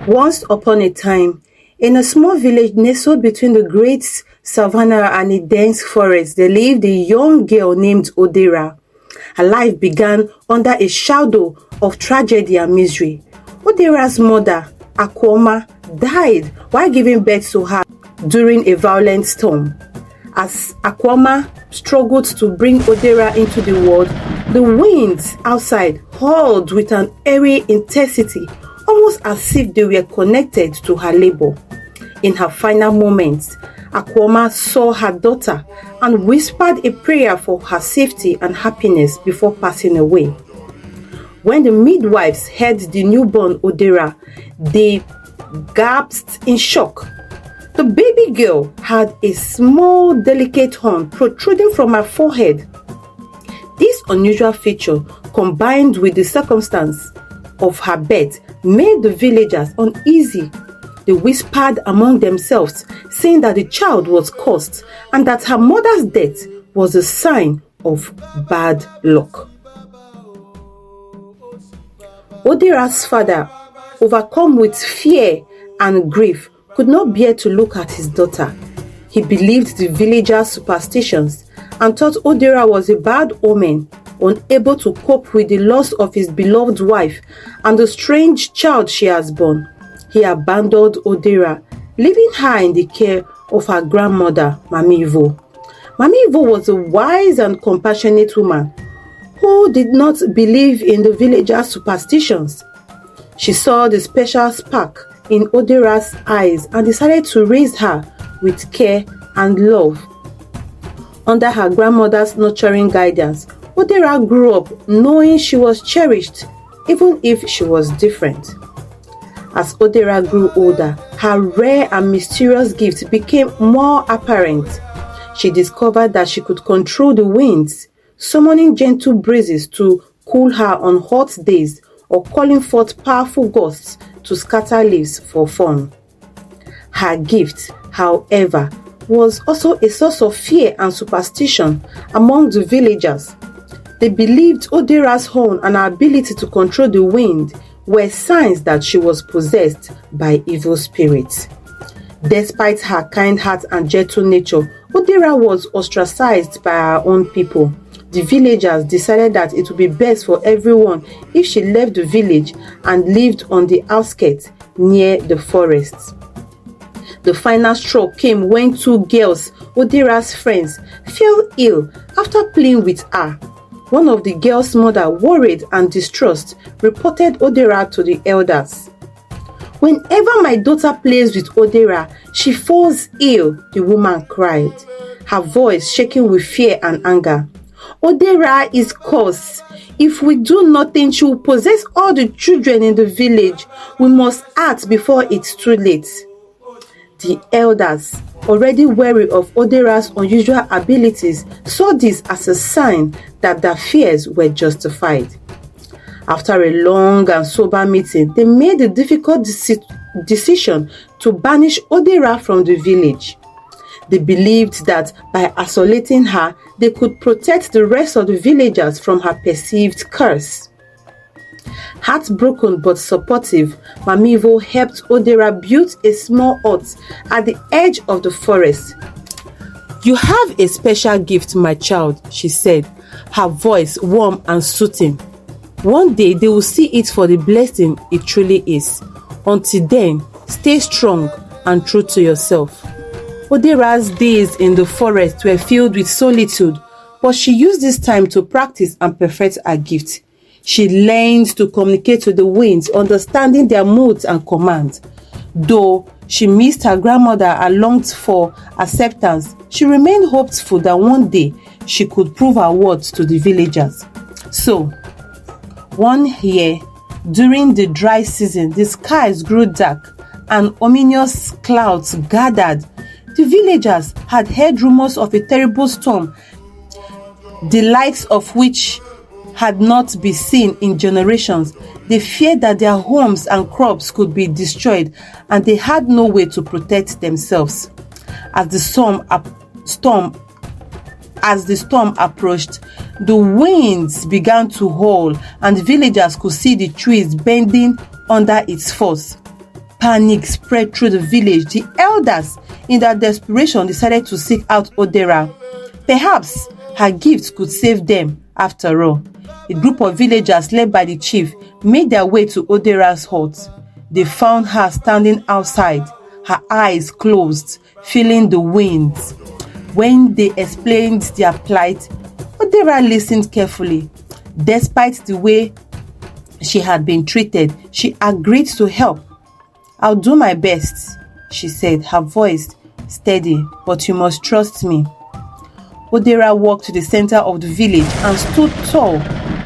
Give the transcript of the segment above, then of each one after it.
Once upon a time, in a small village nestled between the great savannah and a dense forest, there lived a young girl named Odera. Her life began under a shadow of tragedy and misery. Odera's mother, Akoma, died while giving birth to her during a violent storm. As Akoma struggled to bring Odera into the world, the winds outside howled with an eerie intensity, almost as if they were connected to her labor. In her final moments, Akoma saw her daughter and whispered a prayer for her safety and happiness before passing away. When the midwives heard the newborn Odera, they gasped in shock. The baby girl had a small, delicate horn protruding from her forehead. This unusual feature, combined with the circumstance of her birth, made the villagers uneasy. They whispered among themselves, saying that the child was cursed and that her mother's death was a sign of bad luck. Odera's father, overcome with fear and grief, could not bear to look at his daughter. He believed the villagers' superstitions and thought Odera was a bad omen, unable to cope with the loss of his beloved wife and the strange child she has borne. He abandoned Odera, leaving her in the care of her grandmother, Mami Ivo. Mami Ivo was a wise and compassionate woman who did not believe in the villagers' superstitions. She saw the special spark in Odera's eyes and decided to raise her with care and love. Under her grandmother's nurturing guidance, Odera grew up knowing she was cherished, even if she was different. As Odera grew older, her rare and mysterious gifts became more apparent. She discovered that she could control the winds, summoning gentle breezes to cool her on hot days or calling forth powerful gusts to scatter leaves for fun. Her gift, however, was also a source of fear and superstition among the villagers. They believed Odera's horn and her ability to control the wind were signs that she was possessed by evil spirits. Despite her kind heart and gentle nature, Odera was ostracized by her own people. The villagers decided that it would be best for everyone if she left the village and lived on the outskirts near the forests. The final straw came when two girls, Odera's friends, fell ill after playing with her. One of the girls' mother, worried and distressed, reported Odera to the elders. "Whenever my daughter plays with Odera, she falls ill," the woman cried, her voice shaking with fear and anger. "Odera is cursed. If we do nothing, she will possess all the children in the village. We must act before it's too late." The elders, already wary of Odera's unusual abilities, saw this as a sign that their fears were justified. After a long and sober meeting, they made the difficult decision to banish Odera from the village. They believed that by isolating her, they could protect the rest of the villagers from her perceived curse. Heartbroken but supportive, Mami Ivo helped Odera build a small hut at the edge of the forest. "You have a special gift, my child," she said, her voice warm and soothing. "One day they will see it for the blessing it truly is. Until then, stay strong and true to yourself." Odera's days in the forest were filled with solitude, but she used this time to practice and perfect her gift. She learned to communicate with the winds, understanding their moods and commands. Though she missed her grandmother and longed for acceptance, she remained hopeful that one day she could prove her worth to the villagers. So, one year, during the dry season, the skies grew dark and ominous clouds gathered. The villagers had heard rumors of a terrible storm, the likes of which had not been seen in generations. They feared that their homes and crops could be destroyed, and they had no way to protect themselves. As the storm approached, the winds began to howl, and villagers could see the trees bending under its force. Panic spread through the village. The elders, in their desperation, decided to seek out Odera. Perhaps her gift could save them after all. A group of villagers led by the chief made their way to Odera's hut. They found her standing outside, her eyes closed, feeling the winds. When they explained their plight, Odera listened carefully. Despite the way she had been treated, she agreed to help. "I'll do my best," she said, her voice steady, "but you must trust me." Odera walked to the center of the village and stood tall,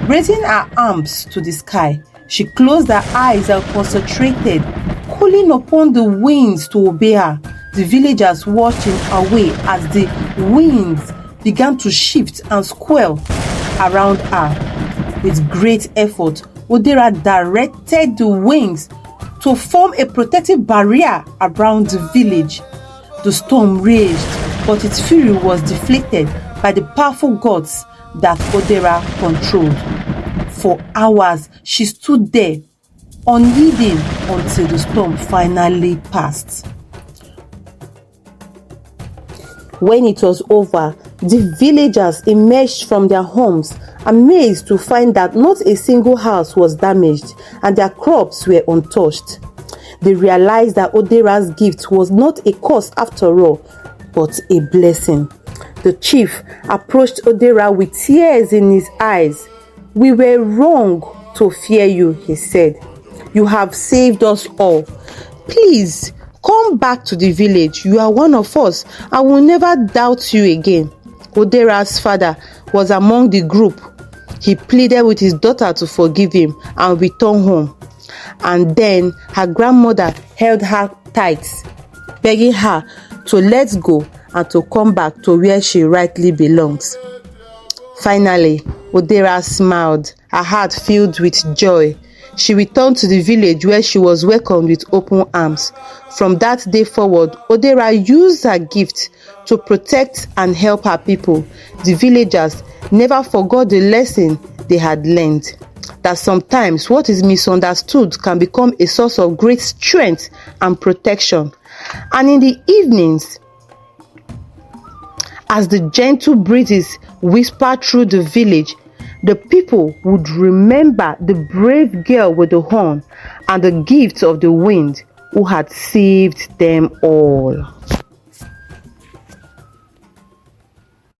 raising her arms to the sky. She closed her eyes and concentrated, calling upon the winds to obey her. The villagers watched in awe as the winds began to shift and swirl around her. With great effort, Odera directed the winds to form a protective barrier around the village. The storm raged, but its fury was deflated by the powerful gods that Odera controlled. For hours, she stood there, unheeding, until the storm finally passed. When it was over, the villagers emerged from their homes, amazed to find that not a single house was damaged and their crops were untouched. They realized that Odera's gift was not a curse after all, but a blessing. The chief approached Odera with tears in his eyes. "We were wrong to fear you," he said. "You have saved us all. Please, come back to the village. You are one of us. I will never doubt you again." Odera's father was among the group. He pleaded with his daughter to forgive him and return home. And then her grandmother held her tight, begging her to let go and to come back to where she rightly belongs. Finally, Odera smiled, her heart filled with joy. She returned to the village where she was welcomed with open arms. From that day forward, Odera used her gift to protect and help her people. The villagers never forgot the lesson they had learned, that sometimes what is misunderstood can become a source of great strength and protection. And in the evenings, as the gentle breezes whispered through the village, the people would remember the brave girl with the horn and the gift of the wind who had saved them all.